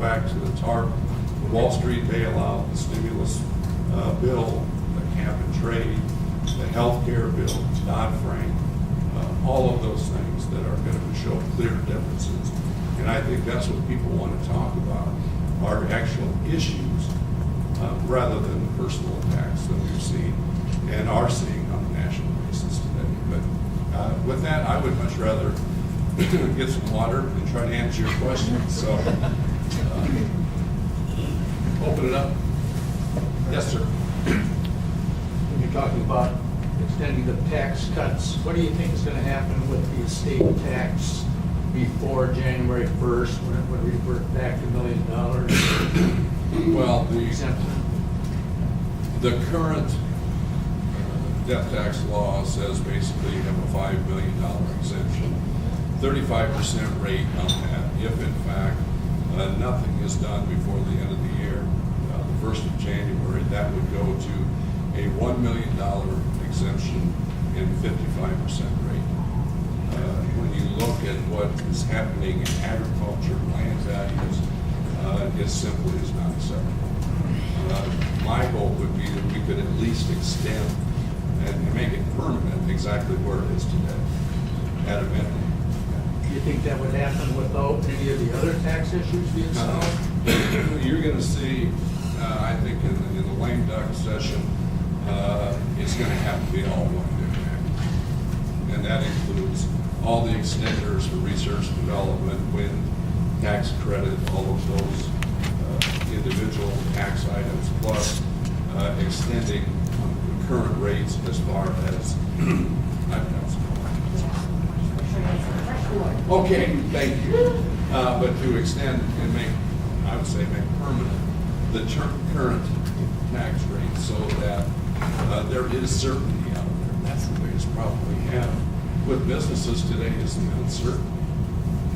back to the TARP, the Wall Street bailout, the stimulus bill, the cap and trade, the healthcare bill, Dodd-Frank, all of those things that are going to show clear differences. And I think that's what people want to talk about, are actual issues rather than the personal attacks that we've seen and are seeing on a national basis today. But with that, I would much rather get some water and try to answer your questions. So open it up. Yes, sir. When you're talking about extending the tax cuts, what do you think is going to happen with the estate tax before January 1st, when it would revert back to $1 million? Well, Exemption. the current death tax law says basically you have a $5 million exemption, 35% rate on that. If in fact nothing is done before the end of the year, the 1st of January, that would go to a $1 million exemption and 55% rate. When you look at what is happening in agriculture, land values, it simply is not acceptable. My hope would be that we could at least extend and make it permanent exactly where it is today, at a minimum. Do you think that would happen without any of the other tax issues being solved? You're going to see, I think, in the lame duck session, it's going to have to be all one big package. And that includes all the extenders for research and development, wind, tax credit, all of those individual tax items, plus extending the current rates as far as okay, thank you. But to extend and make, I would say, make permanent the current tax rate so that there is certainty out there. That's the biggest problem we have with businesses today is the uncertainty.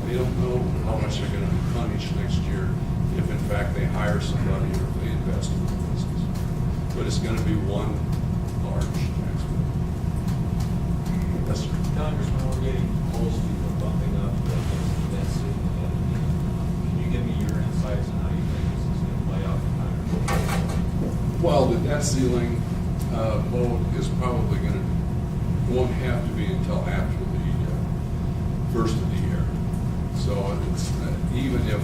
They don't know how much they're going to be punished next year if in fact they hire somebody or if they invest in the business. But it's going to be one large tax bill. Yes, sir. Congressman, we're getting close to bumping up the debt ceiling. Can you give me your insights on how you think this is going to play out in Congress? Well, the debt ceiling vote is probably won't have to be until after the first of the year. So it's even if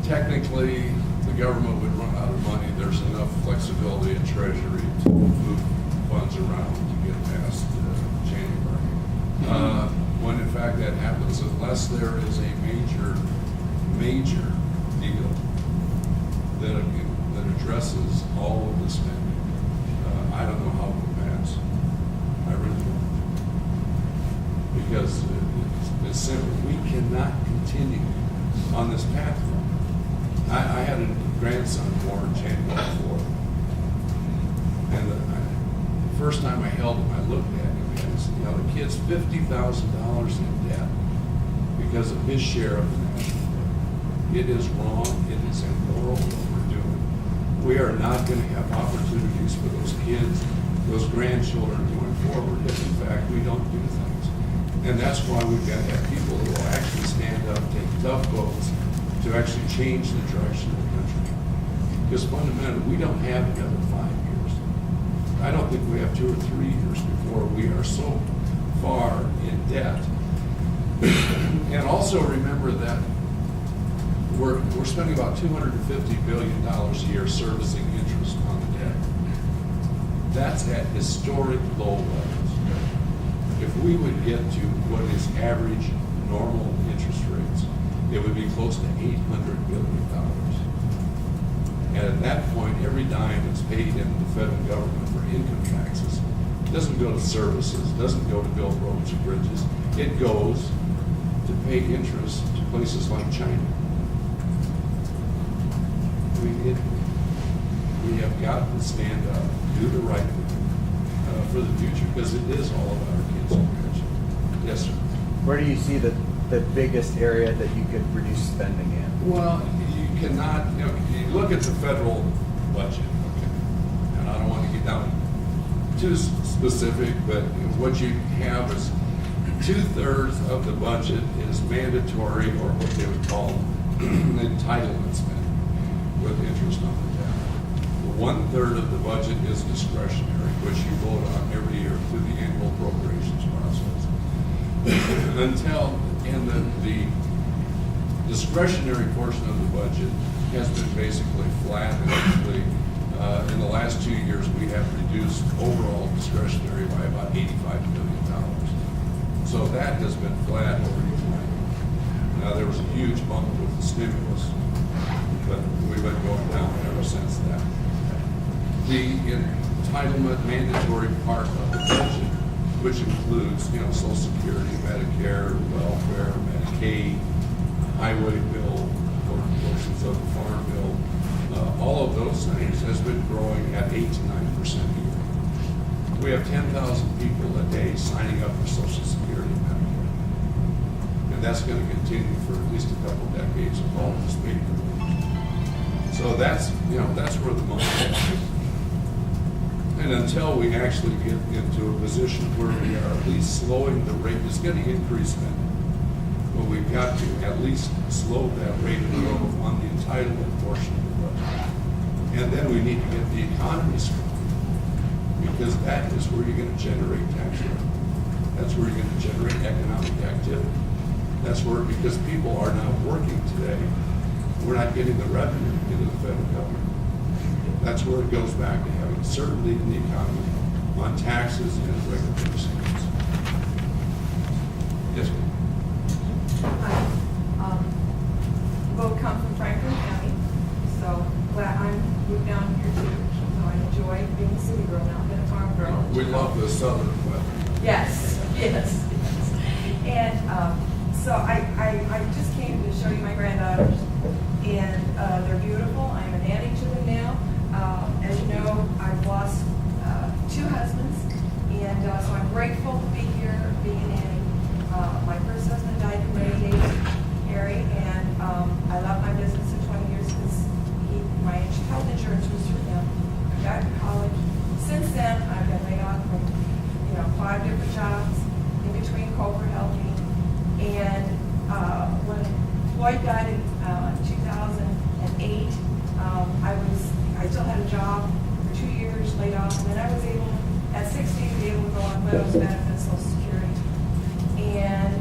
technically the government would run out of money, there's enough flexibility in Treasury to move funds around to get past January. When in fact that happens, unless there is a major deal that addresses all of the spending, I don't know how it will pass. I really don't. Because it's simple. We cannot continue on this path. I had a grandson born January 4th. And the first time I held him, I looked at him and said, the kid's $50,000 in debt because of his share of the national debt. It is wrong. It is immoral what we're doing. We are not going to have opportunities for those kids, those grandchildren going forward if in fact we don't do things. And that's why we've got to have people who will actually stand up, take tough votes to actually change the direction of the country. Because fundamentally, we don't have another 5 years. I don't think we have 2 or 3 years before we are so far in debt. And also remember that we're spending about $250 billion a year servicing interest on the debt. That's at historic low levels. If we would get to what is average normal interest rates, it would be close to $800 billion. And at that point, every dime that's paid in the federal government for income taxes doesn't go to services, doesn't go to build roads or bridges. It goes to pay interest to places like China. We have got to stand up, do the right thing for the future, because it is all about our kids and grandchildren. Yes, sir. Where do you see the biggest area that you could reduce spending in? Well, you cannot, you look at the federal budget, okay, and I don't want to get down too specific, but what you have is 2/3 of the budget is mandatory, or what they would call entitlement spending with interest on the debt. 1/3 of the budget is discretionary, which you vote on every year through the annual appropriations process. And the discretionary portion of the budget has been basically flat, and actually, in the last 2 years, we have reduced overall discretionary by about $85 million. So that has been flat over time. Now, there was a huge bump with the stimulus, but we've been going down ever since that. The entitlement mandatory part of the budget, which includes, Social Security, Medicare, welfare, Medicaid, highway bill, portions of the farm bill, all of those things has been growing at 8 to 9% a year. We have 10,000 people a day signing up for Social Security and Medicare. And that's going to continue for at least a couple decades of all this being removed. So that's where the money is. And until we actually get into a position where we are at least slowing the rate, it's going to increase spending. But we've got to at least slow that rate of growth on the entitlement portion of the budget. And then we need to get the economy strong, because that is where you're going to generate tax revenue. That's where you're going to generate economic activity. That's where, because people are not working today, we're not getting the revenue into the federal government. That's where it goes back to having certainty in the economy on taxes and regulatory schemes. Yes, ma'am. Hi. Both come from Franklin County, so glad I'm moved down here too. So I enjoy being a city girl now, been a farm girl. We love the southern weather. Yes, yes. And so I just came to show you my granddaughters, and they're beautiful. I'm a nanny to them now. As you know, I've lost 2 husbands, and so I'm grateful to be here, being a nanny. My first husband died in May 8th, Harry, and I love my business for 20 years because my health insurance was through him. I got to college. Since then, I've been laid off from 5 different jobs, in between Cobra helping. And when Floyd died in 2008, I still had a job for 2 years, laid off, and then I was able, at 60, to be able to go on widow's benefits, Social Security. And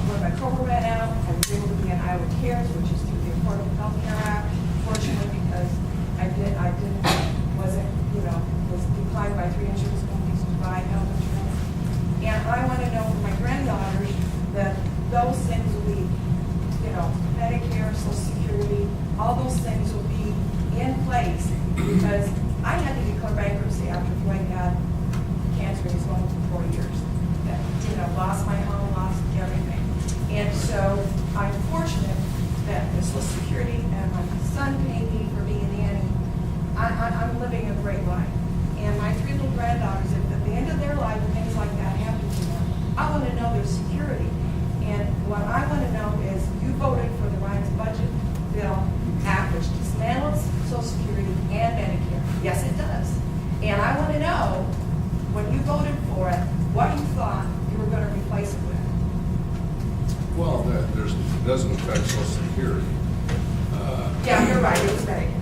when my Cobra ran out, I was able to be on Iowa Cares, which is through the Affordable Health Care Act, fortunately, because was declined by 3 insurance companies to buy health insurance. And I want to know for my granddaughters that those things will be, Medicare, Social Security, all those things will be in place, because I had to declare bankruptcy after Floyd had cancer in his lung for 4 years. Lost my home, lost everything. And so I'm fortunate that the Social Security and my son paid me for being a nanny. I'm living a great life. And my 3 little granddaughters, if at the end of their life things like that happen to them, I want to know their security. And what I want to know is, you voted for the Ryan's budget bill act, which dismantles Social Security and Medicare. Yes, it does. And I want to know, when you voted for it, what you thought you were going to replace it with. Well, it doesn't affect Social Security. Yeah, you're right, it was Medicare.